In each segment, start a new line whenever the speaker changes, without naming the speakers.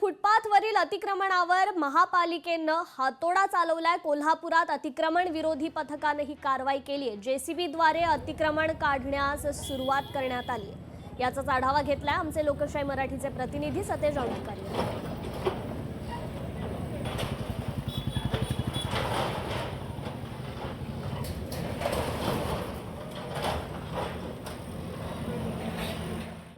फुटपाथवरील अतिक्रमणावर महापालिकेनं हातोडा चालवलाय। कोल्हापुरात अतिक्रमण विरोधी पथकाने ही कारवाई केली आहे। जेसीबीद्वारे अतिक्रमण काढण्यास सुरुवात करण्यात आली आहे। याचाच आढावा घेतलाय आमचे लोकशाही मराठीचे प्रतिनिधी सतेज औंधकर।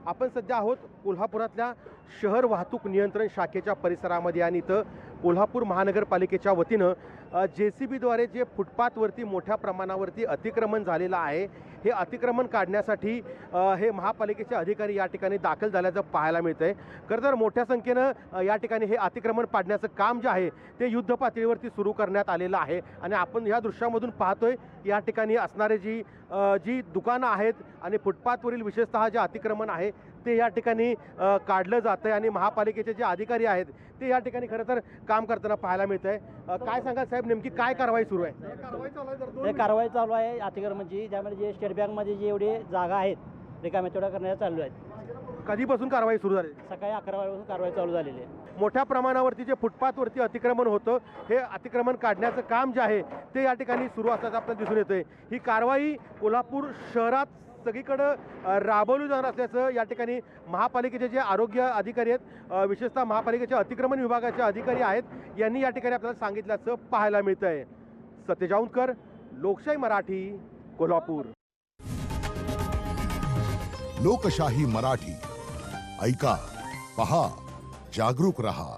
आपण सध्या आहोत कोल्हापुरातल्या शहर वाहतूक नियंत्रण शाखेच्या परिसरामध्ये आणि इथं कोल्हापूर महानगरपालिकेच्या वतीनं जेसीबीद्वारे जे फुटपाथवरती मोठ्या प्रमाणावरती अतिक्रमण झालेलं आहे, हे अतिक्रमण काढण्यासाठी हे महापालिकेचे अधिकारी या ठिकाणी दाखल झाल्याचं पाहायला मिळतंय। खरं तर मोठ्या संख्येनं या ठिकाणी हे अतिक्रमण पाडण्याचं काम जे आहे ते युद्ध पातळीवरती सुरू करण्यात आलेलं आहे आणि आपण या दृश्यामधून पाहतोय या ठिकाणी असणारे जी दुकानं आहेत आणि फुटपाथवरील विशेषतः जे अतिक्रमण आहे ते या ठिकाणी काढलं जातंय आणि महापालिकेचे जे अधिकारी आहेत ते या ठिकाणी खरं तर काम करताना पाहायला मिळतंय। काय सांगाल साहेब, नेमकी काय कारवाई सुरू आहे?
कारवाई चालू आहे अतिक्रमणची, ज्यामध्ये जे स्टेट बँकमध्ये जे एवढे जागा आहेत रिकाम्या तेवढ्या करण्यात चालू आहेत।
कधीपासून कारवाई सुरू झाली?
सकाळी 11 वाजता कारवाई चालू झालेली आहे।
मोठ्या प्रमाणावरती जे फुटपाथवरती अतिक्रमण होतं हे अतिक्रमण काढण्याचं काम जे आहे ते या ठिकाणी सुरू असल्याचं आपल्याला दिसून येतंय। ही कारवाई कोल्हापूर शहरात सगळीकडं राबवली जाणार असल्याचं या ठिकाणी महापालिकेचे जे आरोग्य अधिकारी आहेत, विशेषतः महापालिकेच्या अतिक्रमण विभागाचे अधिकारी आहेत, यांनी या ठिकाणी आपल्याला सांगितल्याचं पाहायला मिळतंय। सतेज औंधकर, लोकशाही मराठी, कोल्हापूर।
लोकशाही मराठी ऐका, पहा, जागरूक रहा।